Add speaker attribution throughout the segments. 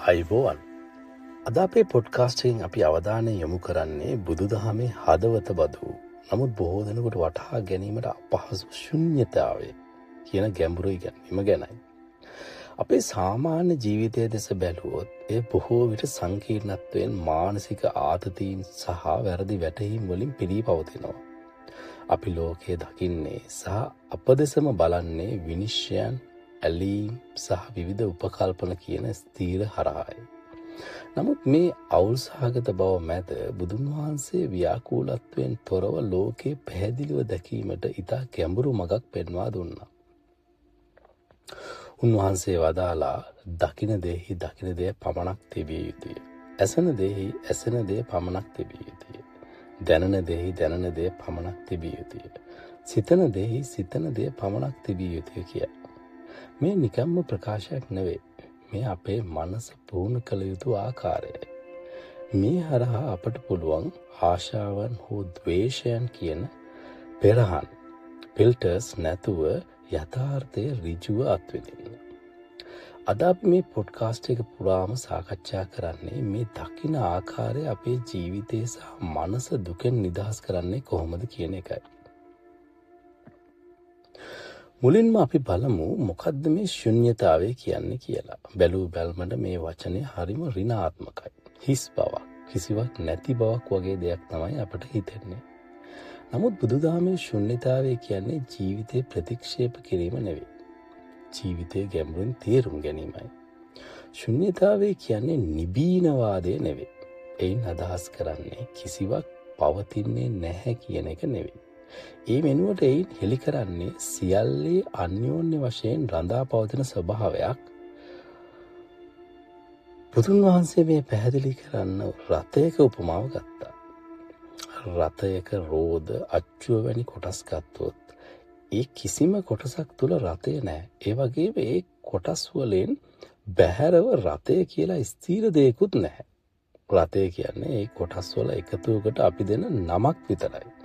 Speaker 1: අයිබෝවන් අද අපේ පොඩ්කාස්ටෙන් අපි අවධානය යොමු කරන්නේ බුදුදහමේ හදවත බදු නමුත් බොහෝ දෙනෙකුට වටහා ගැනීමට අපහසු ශුන්‍යතාවය කියන ගැඹුරු ඉගැන්වීම ගැනයි. අපේ සාමාන්‍ය ජීවිතය දෙස බැලුවොත් එය බොහෝ විට සංකීර්ණත්වයෙන් මානසික ආතතීන් සහ වැරදි වැටහීම් වලින් පිරී පවතිනවා. අපි ලෝකයේ දකින්නේ සහ අප දෙසම බලන්නේ විනිශ්චයන්, ඇලීම් සහ විවිධ උපකල්පන කියන ස්ථීර හරහායි. නමුත් මේ අවුල් සහගත බව මැද බුදුන් වහන්සේ ව්‍යාකූලත්වයෙන් තොරව ලෝකේ පැහැදිලිව දැකීමට ඉතා ගැඹුරු මගක් පෙන්වා දුන්නා. උන්වහන්සේ වදාලා දකින දෙහි දකින දෙය පමණක් තිබිය යුතුය. ඇසෙන දෙහි ඇසෙන දෙය පමණක් තිබිය යුතුය. දැනෙන දෙහි දැනෙන දෙය පමණක් තිබිය යුතුය. සිතන දෙහි සිතන දෙය පමණක් තිබිය යුතුය කිය. මේ නිකම්ම ප්‍රකාශයක් නෙවේ. මේ අපේ මනස පුහුණු කළ යුතු ආකාරයයි. මේ හරහා අපට පුළුවන් ආශාවන් හෝ ද්වේෂයන් කියන පෙරහන් ෆිල්ටර්ස් නැතුව යථාර්ථය ඍජුව අත්විඳින්න. අද අපි මේ පොඩ්කාස්ට් එක පුරාම සාකච්ඡා කරන්නේ මේ දකින ආකාරය අපේ ජීවිතය සහ මනස දුකෙන් නිදහස් කරන්නේ කොහොමද කියන එකයි. මුලින්ම අපි බලමු මොකද්ද මේ ශුන්‍යතාවය කියන්නේ කියලා. බැලූ බැල්මට මේ වචනේ හරිම ඍණාත්මකයි. හිස් බවක්, කිසිවක් නැති බවක් වගේ දෙයක් තමයි අපට හිතෙන්නේ. නමුත් බුදුදහමේ ශුන්‍යතාවය කියන්නේ ජීවිතේ ප්‍රතික්ෂේප කිරීම නෙවෙයි. ජීවිතයේ ගැඹුරින් තේරුම් ගැනීමයි. ශුන්‍යතාවය කියන්නේ නිබීනවාදය නෙවෙයි. එයින් අදහස් කරන්නේ කිසිවක් පවතින්නේ නැහැ කියන එක නෙවෙයි. ඒ වෙනුවට එයින් හෙළි කරන්නේ සියල්ලේ අන්‍යෝන්‍ය වශයෙන් රඳා පවතින ස්වභාවයක්. බුදුන් වහන්සේ මේ පැහැදිලි කරන්න රථයක උපමාව ගත්තා. රථයක රෝද, අච්චුව වැනි කොටස් ගත්තොත් ඒ කිසිම කොටසක් තුල රථය නැහැ. ඒ වගේම ඒ කොටස් වලින් බැහැරව රථය කියලා ස්ථීර දෙයක්වත් නැහැ. රථය කියන්නේ ඒ කොටස් වල එකතුවකට අපි දෙන නමක් විතරයි.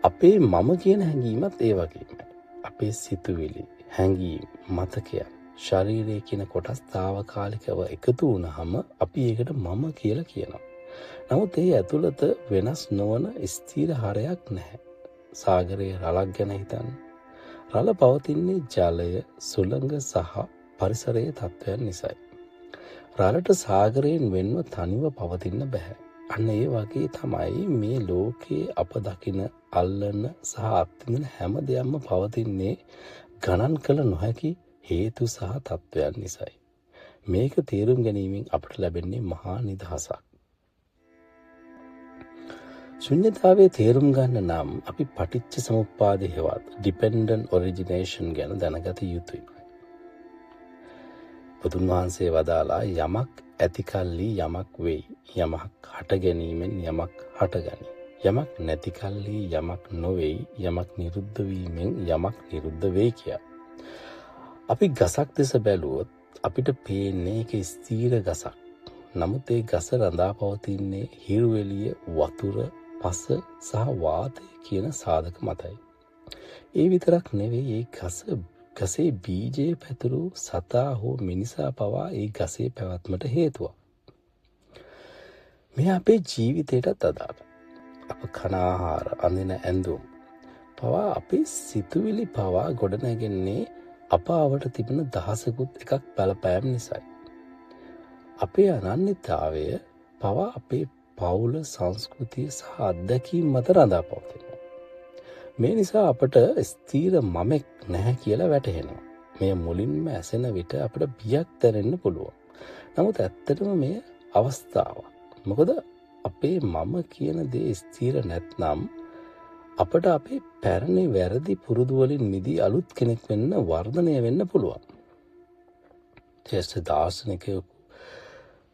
Speaker 1: අපේ මම කියන හැඟීමත් ඒ වගේමයි. අපේ සිතුවිලි, හැඟීම්, මතකයන්, ශරීරය කියන කොටස් తాවකාලිකව එකතු වුණාම අපි ඒකට මම කියලා කියනවා. නමුත් ඒ ඇතුළත වෙනස් නොවන ස්ථීර හරයක් නැහැ. සාගරයේ රළක් ගැන හිතන්න. රළ පවතින්නේ ජලය, සුළඟ සහ පරිසරයේ තත්ත්වයන් නිසායි. රළට සාගරයෙන් වෙන්ව තනිව පවතින්න බෑ. අන්න ඒ වගේ තමයි මේ ලෝකයේ අප දකින, අල්ලන සහ අත්විඳින හැම දෙයක්ම පවතින්නේ ගණන් කළ නොහැකි හේතු සහ තත්ත්වයන් නිසායි. මේක තේරුම් ගැනීමෙන් අපට ලැබෙන්නේ මහා නිදහසක්. ශුන්‍යතාවයේ තේරුම් ගන්න නම් අපි පටිච්ච සමුප්පාදේ හෙවත් ඩිපෙන්ඩන්ට් ඔරිජිනේෂන් ගැන දැනගත යුතුයි. බුදුන් වහන්සේ වදාලා යමක් ඇති කල්ලි යමක් වෙයි. යමක් හට ගැනීමෙන් යමක් හටගනී. යමක් නැති කල්ලි යමක් නොවේයි. යමක් නිරුද්ධ වීමෙන් යමක් නිරුද්ධ වෙයි කියා. අපි ගසක් දෙස බැලුවොත් අපිට පේන්නේ ඒක ස්ථීර ගසක්. නමුත් ඒ ගස රඳා පවතින්නේ හිරු එළිය, වතුර, පස සහ වාතය කියන සාධක මතයි. ඒ විතරක් නෙවෙයි ඒ ගසේ බීජයේ පැතුරු සතා හෝ මිනිසා පවා ඒ ගසේ පැවැත්මට හේතුවක්. මේ අපේ ජීවිතයටත් අදාළයි. අප කන ආහාර, අඳින ඇඳුම් පවා අපේ සිතුවිලි පවා ගොඩනැගෙන්නේ අප අවට තිබෙන දහසකුත් එකක් බලපෑම් නිසායි. අපේ අනන්‍යතාවය පවා අපේ පවුල, සංස්කෘතිය සහ අත්දැකීම් මත රඳා පවතිනවා. මේ නිසා අපට ස්ථීර මමෙක් නැහැ කියලා වැටහෙනවා. මේ මුලින්ම ඇසෙන විට අපට බියක් දැනෙන්න පුළුවන්. නමුත් ඇත්තටම මේ අවස්ථාවක්. මොකද අපේ මම කියන දේ ස්ථීර නැත්නම් අපට අපේ පැරණි වැරදි පුරුදු වලින් මිදී අලුත් කෙනෙක් වෙන්න, වර්ධනය වෙන්න පුළුවන්. ශ්‍රේෂ්ඨ දාර්ශනිකයෙකු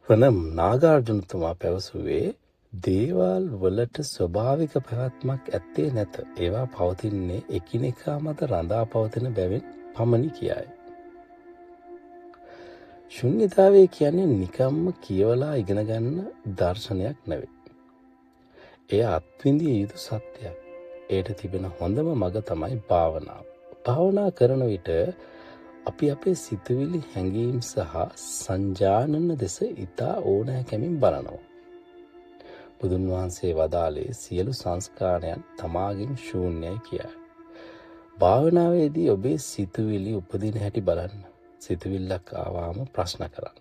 Speaker 1: වන නාගාර්ජුනතුමා පැවසුවේ දේවල් වලට ස්වභාවික පැවැත්මක් ඇත්තේ නැත. ඒවා පවතින්නේ එකිනෙකා මත රඳා පවතින බැවින් පමණි කියයි. ශුන්‍යතාවය කියන්නේ නිකම්ම කියවලා ඉගෙන ගන්න දර්ශනයක් නෙවෙයි. එය අත්විඳිය යුතු සත්‍යයක්. ඒට තිබෙන හොඳම මඟ තමයි භාවනාව. භාවනා කරන විට අපි අපේ සිතුවිලි හැඟීම් සහ සංජානන දෙස ඉතා ඕනෑකමින් බලනවා. බුදුන් වහන්සේ වදාළේ සියලු සංස්කාරයන් තමාගෙන් ශූන්‍යයි කියයි. භාවනාවේදී ඔබේ සිතුවිලි උපදින හැටි බලන්න. සිතුවිල්ලක් ආවාම ප්‍රශ්න කරන්න.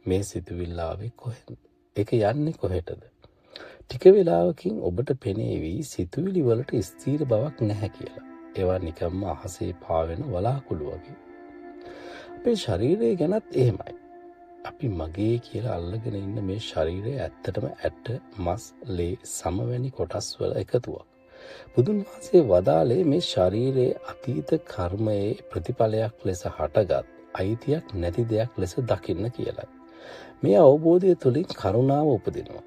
Speaker 1: මේ සිතුවිල්ල ආවේ කොහෙන්ද? ඒක යන්නේ කොහෙටද? ටික වෙලාවකින් ඔබට පෙනේවි සිතුවිලි වලට ස්ථීර බවක් නැහැ කියලා. ඒවා නිකම්ම අහසේ පාවෙන වලාකුළු වගේ. අපේ ශරීරය ගැනත් එහෙමයි. අපි මගේ කියලා අල්ලගෙන ඉන්න මේ ශරීරය ඇත්තටම ඇට, මස්, ලේ සමවැනි කොටස් වල එකතුවක්. බුදුන් වහන්සේ වදාළේ මේ ශරීරයේ අතීත කර්මයේ ප්‍රතිඵලයක් ලෙස හටගත් අයිතියක් නැති දෙයක් ලෙස දකින්න කියලයි. මේ අවබෝධය තුළින් කරුණාව උපදිනවා.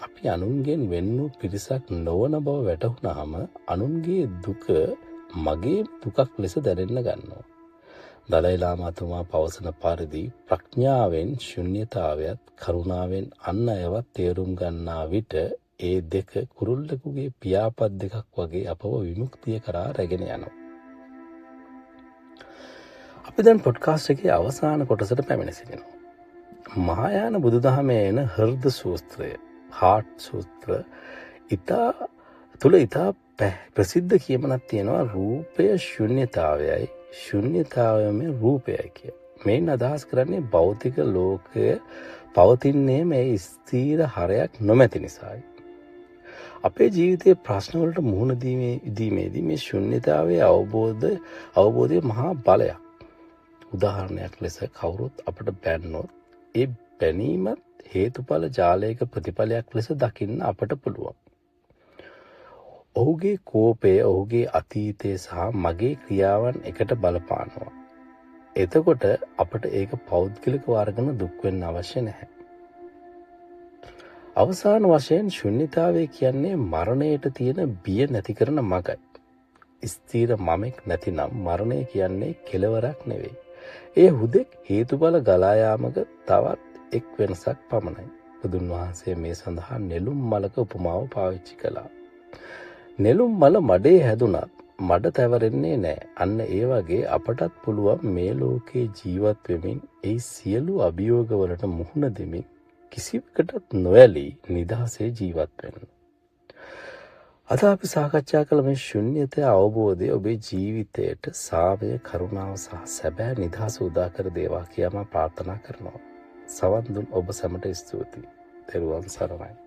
Speaker 1: අපි අනුන්ගෙන් වෙන් වූ පිරිසක් නොවන බව වැටහුණාම අනුන්ගේ දුක මගේ දුකක් ලෙස දැනෙන්න ගන්නවා. දලයි ලාමාතුමා පවසන පරිදි ප්‍රඥාවෙන් ශුන්‍යතාවයත් කරුණාවෙන් අන් අයවත් තේරුම් ගන්නා විට ඒ දෙක කුරුල්ලෙකුගේ පියාපත් දෙකක් වගේ අපව විමුක්තිය කරා රැගෙන යනවා. අපි දැන් පොඩ්කාස්ට් එකේ අවසාන කොටසට පැමිණ සිටිනවා. මහායාන බුදුදහමේ එන හෘද සූත්‍රය, හාට් සූත්‍ර ඉතා ප්‍රසිද්ධ කියමනක් තියෙනවා. රූපය ශුන්‍යතාවයයි, ශුන්‍යතාවයම රූපයයි කිය. මේන් අදහස් කරන්නේ භෞතික ලෝකය පවතින්නේ මේ ස්ථීර හරයක් නොමැති නිසායි. අපේ ජීවිතයේ ප්‍රශ්නවලට මුහුණ දීමේදී මේ ශුන්‍යතාවයේ අවබෝධය මහා බලයක්. උදාහරණයක් ලෙස කවුරුත් අපට බැන්නොත් ඒ බැනීමත් හේතුඵල ජාලයක ප්‍රතිඵලයක් ලෙස දකින්න අපට පුළුවන්. ඔහුගේ කෝපය ඔහුගේ අතීතය සහ මගේ ක්‍රියාවන් එකට බලපානවා. එතකොට අපට ඒක පෞද්ගලික වර්ගන දුක් වෙන්න අවශ්‍ය නැහැ. අවසාන වශයෙන් ශුන්‍යතාවය කියන්නේ මරණයට තියෙන බිය නැති කරන මගයි. ස්ථීර මමෙක් නැතිනම් මරණය කියන්නේ කෙලවරක් නෙවෙයි. ඒ හුදෙක් හේතුඵල ගලා යාමක තවත් එක් වෙනසක් පමණයි. බුදුන් වහන්සේ මේ සඳහා නෙළුම් මලක උපමාව පාවිච්චි කළා. නෙළුම් මල මඩේ හැදුනත් මඩ තැවරෙන්නේ නැහැ. අන්න ඒ වගේ අපටත් පුළුවන් මේ ලෝකේ ජීවත් වෙමින් ඒ සියලු අභියෝගවලට මුහුණ දෙමින් කිසිවකටත් නොඇලී නිදහසේ ජීවත් වෙන්න. අද අපි සාකච්ඡා කළ මේ ශුන්‍යතය අවබෝධය ඔබේ ජීවිතයට සාමය, කරුණාව සහ සැබෑ නිදහස උදා කර දේවා කියලා මම ප්‍රාර්ථනා කරනවා. සවන් දුන් ඔබ සැමට ස්තුතියි. තෙරුවන් සරණයි.